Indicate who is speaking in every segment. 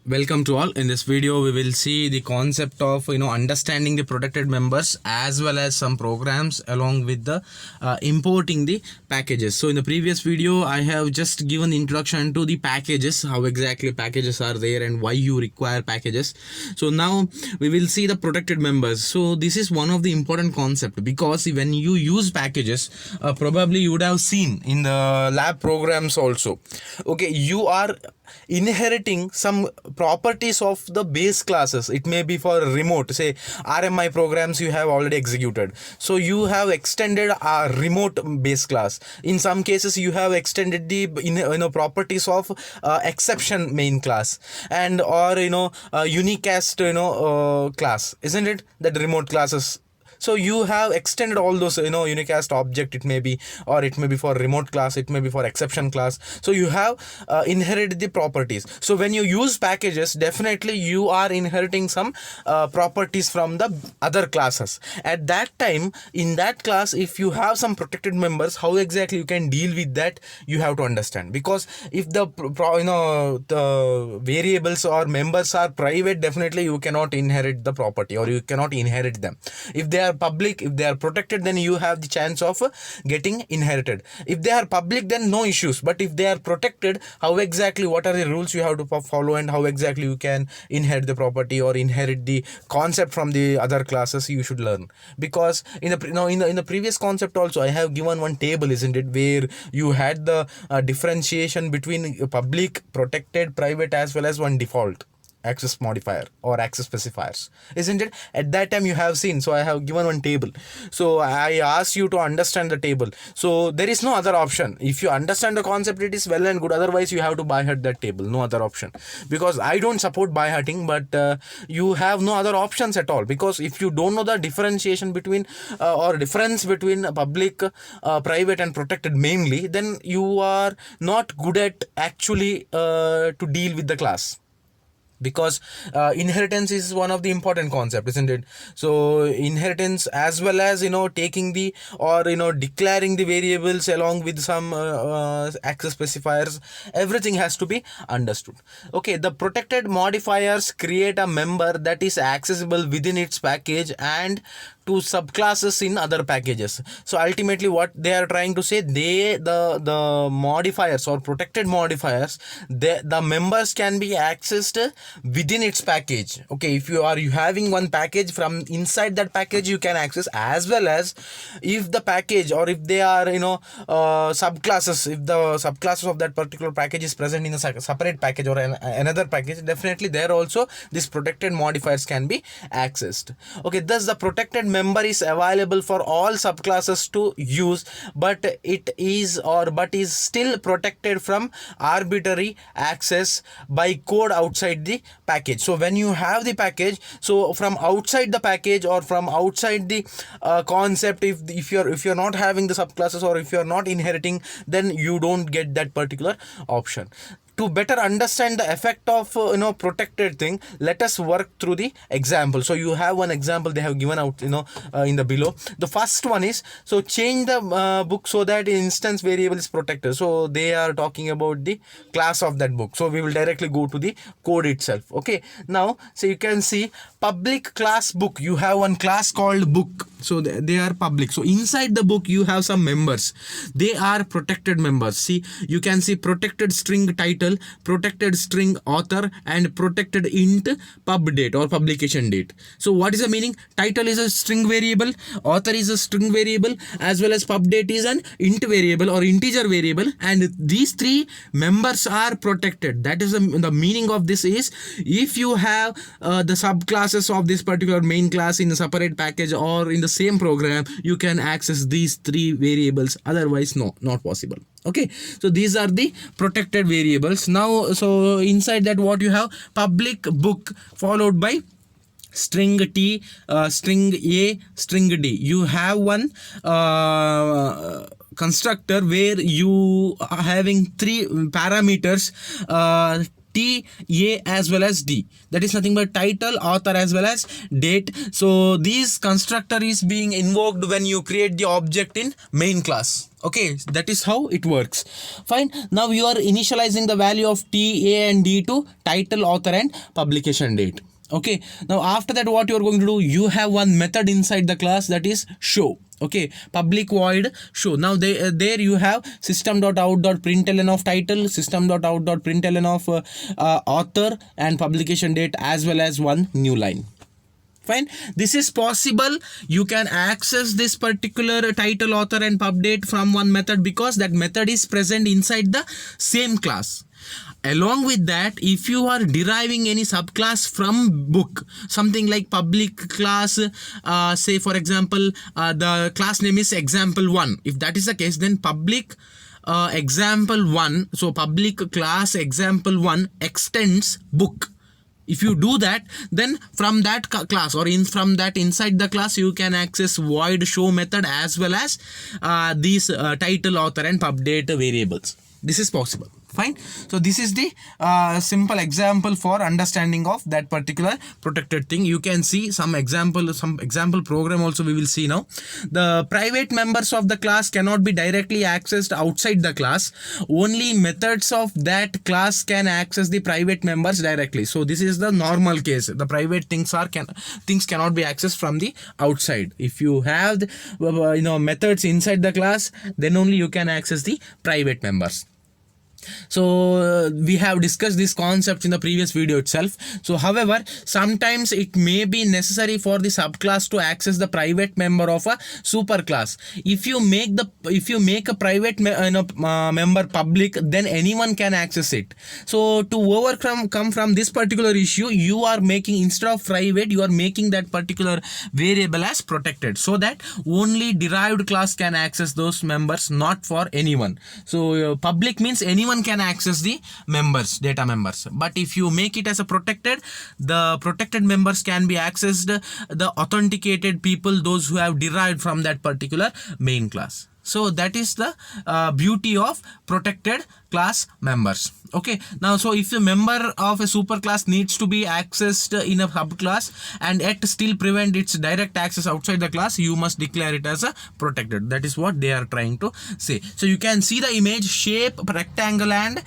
Speaker 1: Welcome to all. In this video we will see the concept of understanding the protected members as well as some programs along with the importing the packages. So in the previous video I have just given introduction to the packages, how exactly packages are there and why you require packages. So now we will see the protected members. So this is one of the important concept, because when you use packages, probably you would have seen in the lab programs also. Okay, you are inheriting some properties of the base classes. It may be for remote, say RMI programs you have already executed, so you have extended a remote base class. In some cases you have extended the properties of exception main class and or unicast class, isn't it, that remote classes. So you have extended all those unicast object, it may be, or it may be for remote class, it may be for exception class. So you have inherited the properties. So when you use packages, definitely you are inheriting some properties from the other classes. At that time, in that class, if you have some protected members, how exactly you can deal with that, you have to understand. Because if the the variables or members are private, definitely you cannot inherit the property, or you cannot inherit them. If they are public, if they are protected, then you have the chance of getting inherited. If they are public, then no issues. But if they are protected, how exactly, what are the rules you have to follow, and how exactly you can inherit the property or inherit the concept from the other classes, you should learn. Because in the previous concept also I have given one table, isn't it, where you had the differentiation between public, protected, private, as well as one default access modifier or access specifiers, isn't it? At that time you have seen, so I have given one table. So I asked you to understand the table. So there is no other option. If you understand the concept, it is well and good. Otherwise you have to by heart that table. No other option. Because I don't support by hearting, but you have no other options at all. Because if you don't know the differentiation between or difference between public, private and protected mainly, then you are not good at actually to deal with the class. Because inheritance is one of the important concept, isn't it? So inheritance, as well as taking the or declaring the variables along with some access specifiers, everything has to be understood. Okay, the protected modifiers create a member that is accessible within its package and to subclasses in other packages. So ultimately what they are trying to say, the modifiers or protected modifiers, the members can be accessed within its package. Okay, if you having one package, from inside that package you can access, as well as if the package, or if they are subclasses, if the subclasses of that particular package is present in a separate package or another package, definitely there also these protected modifiers can be accessed. Okay, thus the protected member is available for all subclasses to use, but it is still protected from arbitrary access by code outside the package. So when you have the package, so from outside the package or from outside the concept, if you're not having the subclasses, or if you're not inheriting, then you don't get that particular option. To better understand the effect of protected thing, let us work through the example. So you have one example they have given out in the below. The first one is, so change the book so that instance variable is protected. So they are talking about the class of that book. So we will directly go to the code itself. Okay, now so you can see public class book, you have one class called book, so they are public. So inside the book you have some members, they are protected members. See, you can see protected string title, protected string author, and protected int pub date or publication date. So what is the meaning? Title is a string variable, author is a string variable, as well as pub date is an int variable or integer variable, and these three members are protected. That is the meaning of this is, if you have the subclasses of this particular main class in a separate package or in the same program, you can access these three variables. Otherwise, no, not possible. Okay, so these are the protected variables. Now, so inside that what you have, public book followed by string t, string a, string d. You have one constructor where you are having three parameters, T, A as well as D. That is nothing but title, author as well as date. So this constructor is being invoked when you create the object in main class. Okay, that is how it works. Fine. Now you are initializing the value of T, A, and D to title, author, and publication date. Okay. Now after that, what you are going to do? You have one method inside the class, that is show. Okay, public void show. Now there you have system.out.println of title, system.out.println of author and publication date, as well as one new line. Fine. This is possible. You can access this particular title, author, and pub date from one method because that method is present inside the same class. Along with that, if you are deriving any subclass from book, something like public class, say for example, the class name is example1. If that is the case, then public example1, so public class example1 extends book. If you do that, then from that class or from that inside the class, you can access void show method as well as these title, author, and pub date variables. This is possible. Fine. So this is the simple example for understanding of that particular protected thing. You can see some example program also we will see now. The private members of the class cannot be directly accessed outside the class. Only methods of that class can access the private members directly. So this is the normal case. The private things cannot be accessed from the outside. If you have the, methods inside the class, then only you can access the private members. So we have discussed this concept in the previous video itself. So however, sometimes it may be necessary for the subclass to access the private member of a superclass. If you make a private member public, then anyone can access it. So to come from this particular issue, you are making, instead of private, you are making that particular variable as protected, so that only derived class can access those members, not for anyone. So public means anyone can access the data members, but if you make it as a protected, the protected members can be accessed, the authenticated people, those who have derived from that particular main class. So that is the beauty of protected class members. Okay, now so if a member of a superclass needs to be accessed in a subclass and yet still prevent its direct access outside the class, you must declare it as a protected. That is what they are trying to say. So you can see the image, shape, rectangle, and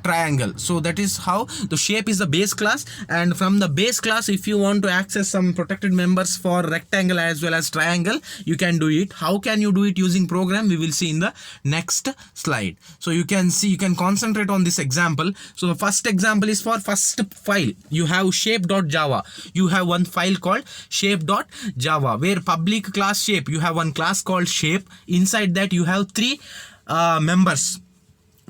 Speaker 1: triangle. So that is how the shape is the base class, and from the base class, if you want to access some protected members for rectangle as well as triangle, you can do it. How can you do it using program? We will see in the next slide. So you can see, you can concentrate on this example. So the first example is for first file. You have shape.java. You have one file called shape.java, where public class shape, you have one class called shape. Inside that you have three members,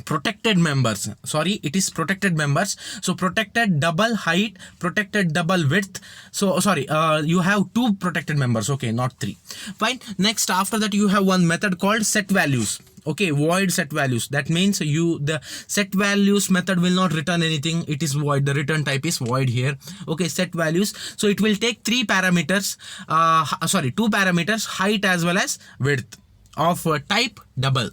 Speaker 1: protected members. Sorry, it is protected members. So protected double height, protected double width. So sorry, you have two protected members. Okay, not three. Fine. Next, after that, you have one method called set values. Okay, void set values. That means the set values method will not return anything. It is void. The return type is void here. Okay, set values. So it will take two parameters, height as well as width, of type double.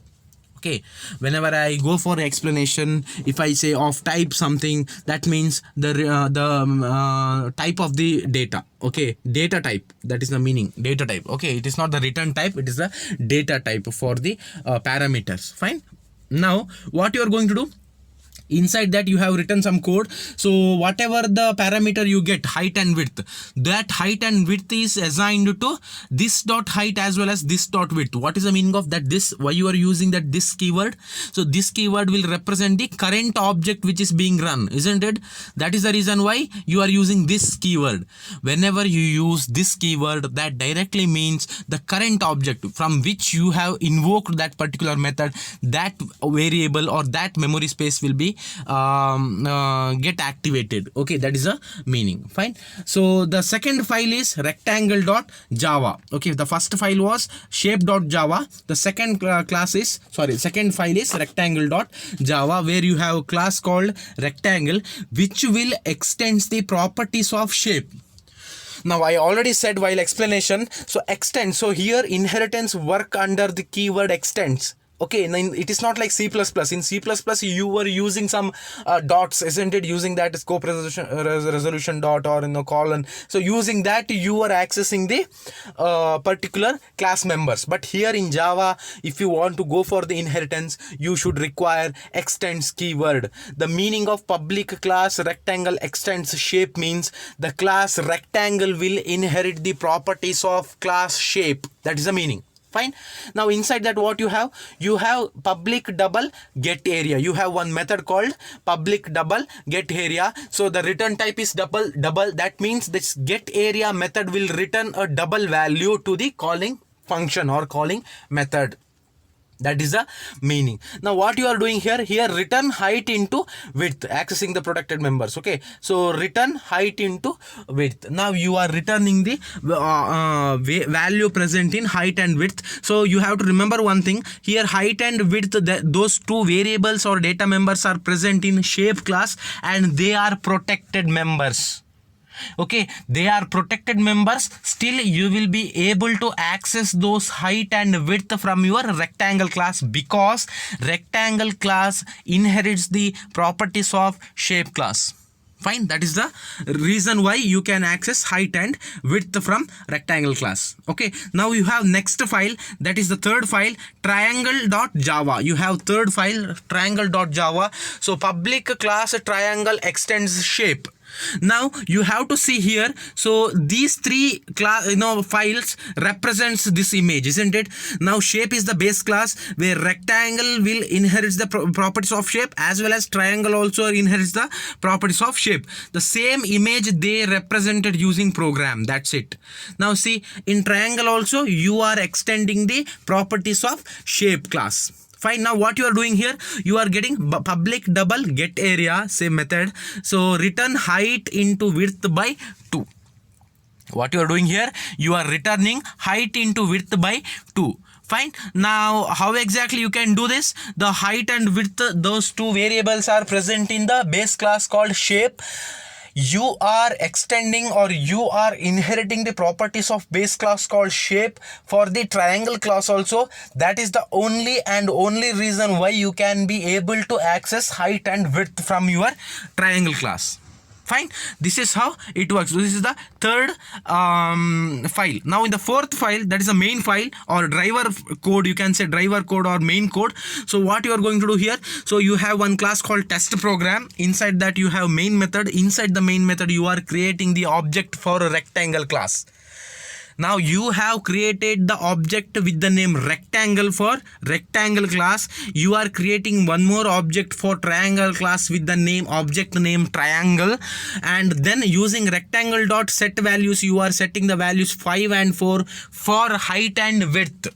Speaker 1: Okay, whenever I go for explanation, if I say of type something, that means the type of the data. Okay, data type, that is the meaning, data type. Okay, it is not the return type, it is the data type for the parameters. Fine. Now what you are going to do, inside that you have written some code. So whatever the parameter you get, height and width, that height and width is assigned to this dot height as well as this dot width. What is the meaning of that? This, why you are using that this keyword? So this keyword will represent the current object which is being run, isn't it? That is the reason why you are using this keyword. Whenever you use this keyword, that directly means the current object from which you have invoked that particular method, that variable or that memory space will be get activated. Okay, that is the meaning. Fine. So the second file is rectangle.java. Okay, the first file was shape.java. The second second file is rectangle.java, where you have a class called rectangle, which will extend the properties of shape. Now I already said while explanation, so extend, so here inheritance work under the keyword extends. Okay, it is not like C++. In C++, you were using some dots, isn't it? Using that scope resolution dot or colon. So using that, you are accessing the particular class members. But here in Java, if you want to go for the inheritance, you should require extends keyword. The meaning of public class rectangle extends shape means the class rectangle will inherit the properties of class shape. That is the meaning. Fine. Now inside that, what you have public double get area. You have one method called public double get area. So the return type is double. That means this get area method will return a double value to the calling function or calling method. That is the meaning. Now what you are doing here return height into width, accessing the protected members. Okay, so return height into width. Now you are returning the value present in height and width. So you have to remember one thing here, height and width, those two variables or data members are present in shape class and they are protected members. Okay, they are protected members. Still you will be able to access those height and width from your rectangle class, because rectangle class inherits the properties of shape class. Fine, that is the reason why you can access height and width from rectangle class. Okay, now you have next file, that is the third file, triangle.java. You have third file, triangle.java. So public class triangle extends shape. Now you have to see here, so these three files represents this image, isn't it? Now shape is the base class where rectangle will inherit the properties of shape, as well as triangle also inherits the properties of shape. The same image they represented using program. That's it. Now see, in triangle also you are extending the properties of shape class. Fine. Now what you are doing here, you are getting public double get area, same method. So return height into width by 2. What you are doing here, you are returning height into width by 2. Fine. Now how exactly you can do this? The height and width, those two variables are present in the base class called shape. You are extending or you are inheriting the properties of base class called shape for the triangle class also. That is the only reason why you can be able to access height and width from your triangle class. Fine. This is how it works. This is the third file. Now in the fourth file, that is a main file or driver code, you can say driver code or main code. So what you are going to do here, so you have one class called test program. Inside that you have main method. Inside the main method you are creating the object for a rectangle class. Now you have created the object with the name rectangle for rectangle class. You are creating one more object for triangle class with the name object name triangle, and then using rectangle dot set values you are setting the values 5 and 4 for height and width.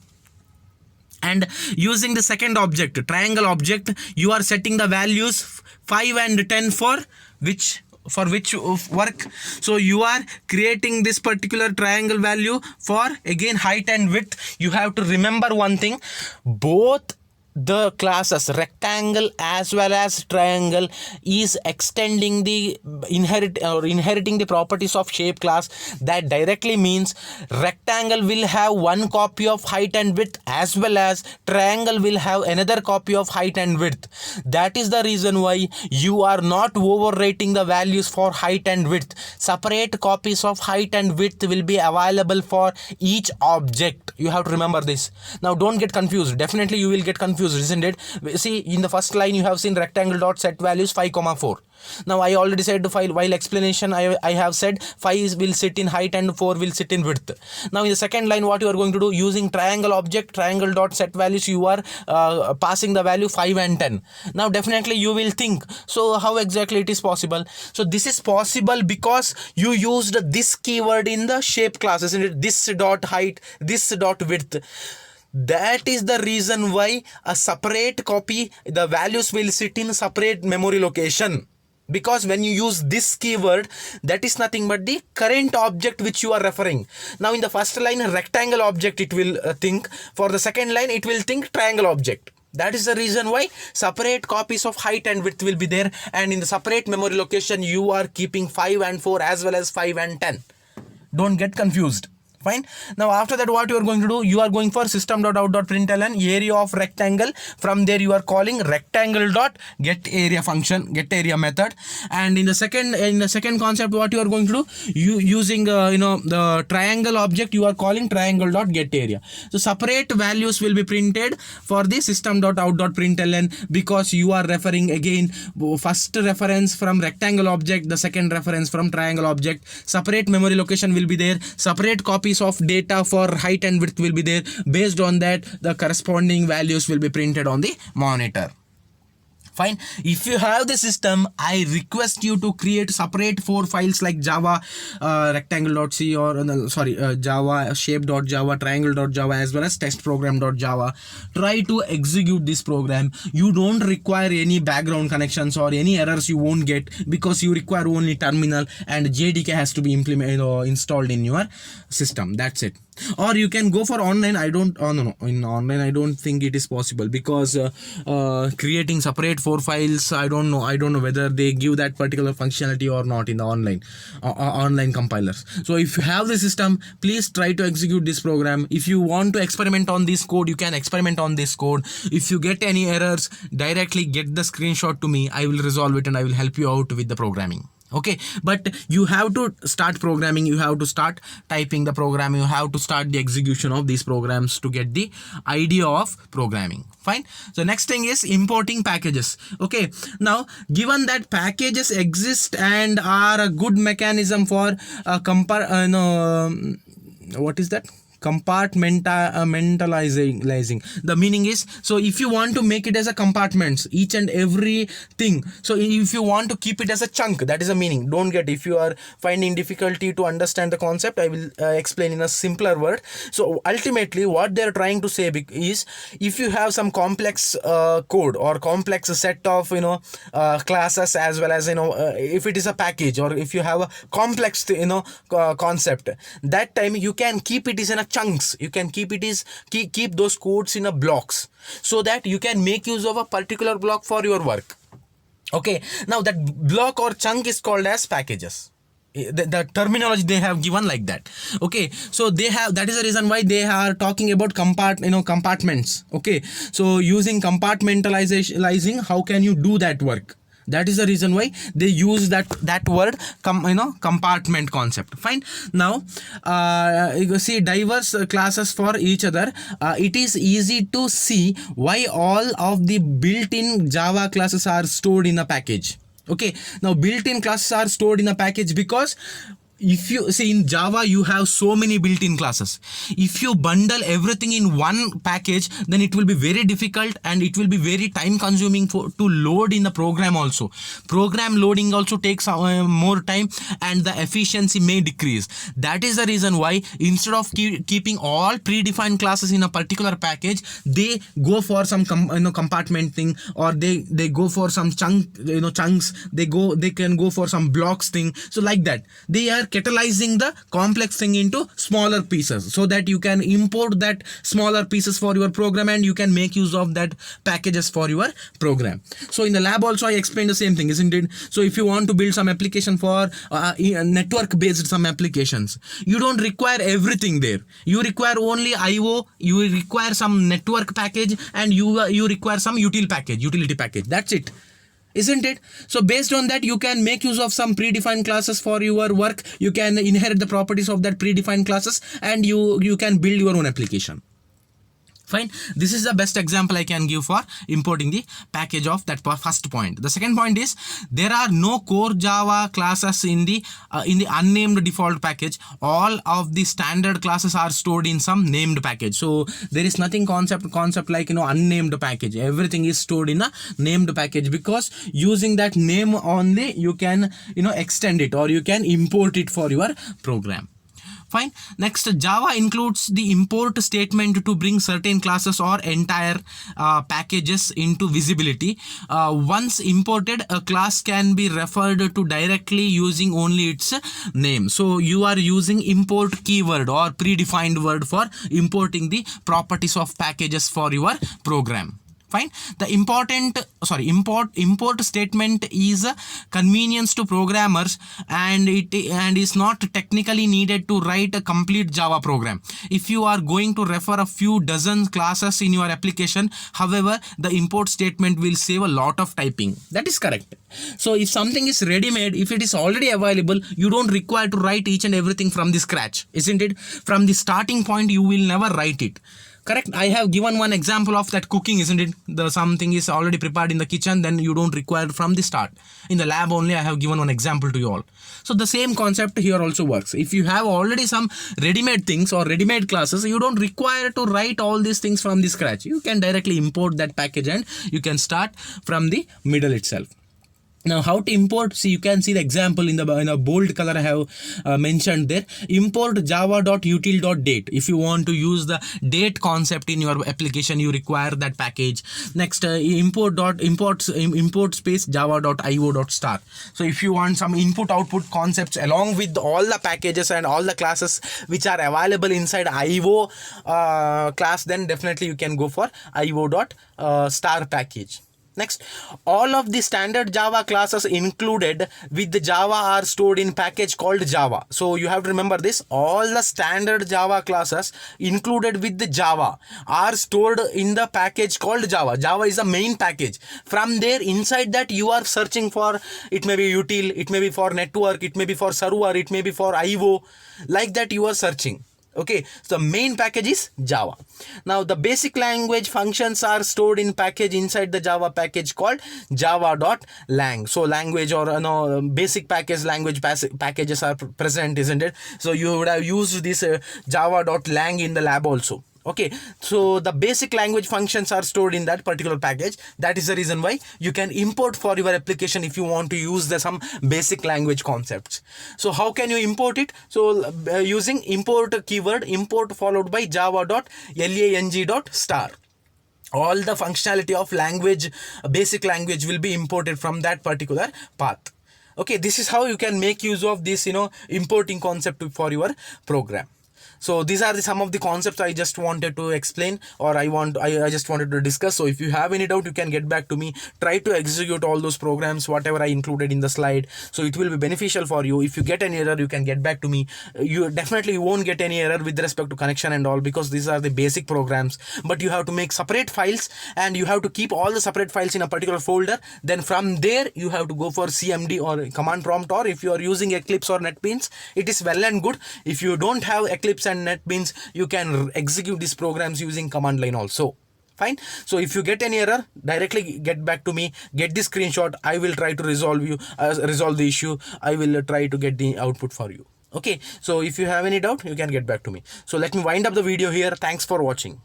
Speaker 1: And using the second object, triangle object, you are setting the values 5 and 10 for which work. So you are creating this particular triangle value for again height and width. You have to remember one thing, both the classes rectangle as well as triangle is extending the inheriting the properties of shape class. That directly means rectangle will have one copy of height and width, as well as triangle will have another copy of height and width. That is the reason why you are not overwriting the values for height and width. Separate copies of height and width will be available for each object. You have to remember this. Now don't get confused. Definitely you will get confused, isn't it? See, in the first line you have seen rectangle dot set values 5, 4. Now I already said while explanation I have said 5 will sit in height and 4 will sit in width. Now in the second line what you are going to do, using triangle object triangle dot set values you are passing the value 5 and 10. Now definitely you will think, so how exactly it is possible? So this is possible because you used this keyword in the shape class, isn't it? This dot height, this dot width. That is the reason why a separate copy, the values will sit in separate memory location. Because when you use this keyword, that is nothing but the current object which you are referring. Now in the first line rectangle object it will think, for the second line it will think triangle object. That is the reason why separate copies of height and width will be there, and in the separate memory location you are keeping 5 and 4 as well as 5 and 10. Don't get confused. Fine. Now after that, what you are going to do, you are going for system.out.println area of rectangle. From there you are calling rectangle dot get area function, get area method. And in the second concept, what you are going to do, you using the triangle object, you are calling triangle dot get area. So separate values will be printed for the system.out.println, because you are referring again first reference from rectangle object, the second reference from triangle object. Separate memory location will be there, separate copies of data for height and width will be there. Based on that, the corresponding values will be printed on the monitor. Fine. If you have the system, I request you to create separate 4 files like Java rectangle.c or Java shape.java, triangle.java, as well as test program.java. Try to execute this program. You don't require any background connections or any errors you won't get, because you require only terminal and JDK has to be installed in your system. That's it. Or you can go for online. In online I don't think it is possible, because creating separate 4 files, I don't know whether they give that particular functionality or not in the online compilers. So if you have the system, please try to execute this program. If you want to experiment on this code, you can experiment on this code. If you get any errors, directly get the screenshot to me. I will resolve it and I will help you out with the programming. Okay, but you have to start programming, you have to start typing the program, you have to start the execution of these programs to get the idea of programming. Fine. So next thing is importing packages. Okay, now given that packages exist and are a good mechanism for what is that? Compartmentalizing. The meaning is, so if you want to make it as a compartments, each and every thing, so if you want to keep it as a chunk, that is the meaning. Don't get, if you are finding difficulty to understand the concept, I will explain in a simpler word. So ultimately what they are trying to say is, if you have some complex code or complex set of classes, as well as if it is a package, or if you have a complex concept, that time you can keep it as in a chunks. You can keep those codes in a blocks, so that you can make use of a particular block for your work. Okay, now that block or chunk is called as packages. The terminology they have given like that. Okay, so they have, that is the reason why they are talking about compartments. Okay, so using compartmentalizing, how can you do that work? That is the reason why they use that word compartment concept. Fine. Now you see diverse classes for each other. It is easy to see why all of the built-in Java classes are stored in a package. Okay, now built-in classes are stored in a package because if you see in Java, you have so many built-in classes. If you bundle everything in one package, then it will be very difficult and it will be very time consuming to load in the program also. Program loading also takes more time and the efficiency may decrease. That is the reason why instead of keeping all predefined classes in a particular package, they go for some compartment thing, or they go for some chunks. They can go for some blocks thing. So like that, they are catalyzing the complex thing into smaller pieces, so that you can import that smaller pieces for your program and you can make use of that packages for your program. So in the lab also I explained the same thing, isn't it? So if you want to build some application for network based some applications, you don't require everything there. You require only IO, you require some network package, and you require some utility package. That's it, isn't it? So based on that, you can make use of some predefined classes for your work. You can inherit the properties of that predefined classes and you can build your own application. Fine. This is the best example I can give for importing the package of that first point. The second point is, there are no core Java classes in the unnamed default package. All of the standard classes are stored in some named package. So there is nothing concept like unnamed package. Everything is stored in a named package, because using that name only you can extend it or you can import it for your program. Fine. Next, Java includes the import statement to bring certain classes or entire packages into visibility. Once imported, a class can be referred to directly using only its name. So you are using import keyword or predefined word for importing the properties of packages for your program. Fine. The import statement is a convenience to programmers, and is not technically needed to write a complete Java program. If you are going to refer a few dozen classes in your application, however, the import statement will save a lot of typing. That is correct. So if something is ready made, if it is already available, you don't require to write each and everything from the scratch, isn't it? From the starting point, you will never write it. Correct. I have given one example of that cooking, isn't it? The something is already prepared in the kitchen, then you don't require from the start. In the lab only, I have given one example to you all. So the same concept here also works. If you have already some ready-made things or ready-made classes, you don't require to write all these things from the scratch. You can directly import that package and you can start from the middle itself. Now, how to import? See, you can see the example in a bold color I have mentioned there. Import java.util.date. If you want to use the date concept in your application, you require that package. Next, import space java.io.star. So if you want some input output concepts along with all the packages and all the classes which are available inside IO class, then definitely you can go for io.star package. Next, all of the standard Java classes included with the Java are stored in package called Java. So you have to remember this. All the standard Java classes included with the Java are stored in the package called Java. Java is the main package. From there, inside that you are searching for, it may be util, it may be for network, it may be for server, it may be for IO. Like that you are searching. Okay, so the main package is Java. Now the basic language functions are stored in package inside the Java package called java.lang. So language or basic package language packages are present, isn't it? So you would have used this java.lang in the lab also. Okay, so the basic language functions are stored in that particular package. That is the reason why you can import for your application if you want to use some basic language concepts. So how can you import it? So using import keyword, import followed by java.lang.star. All the functionality of language, basic language, will be imported from that particular path. Okay, this is how you can make use of this importing concept for your program. So these are some of the concepts I just wanted to explain, or I just wanted to discuss. So if you have any doubt, you can get back to me. Try to execute all those programs, whatever I included in the slide. So it will be beneficial for you. If you get any error, you can get back to me. You definitely won't get any error with respect to connection and all, because these are the basic programs. But you have to make separate files, and you have to keep all the separate files in a particular folder. Then from there, you have to go for CMD or command prompt, or if you are using Eclipse or NetBeans, it is well and good. If you don't have Eclipse and NetBeans, you can execute these programs using command line also. Fine. So if you get any error, directly get back to me, get the screenshot. I will try to resolve the issue. I will try to get the output for you. Okay, so if you have any doubt, you can get back to me. So let me wind up the video here. Thanks for watching.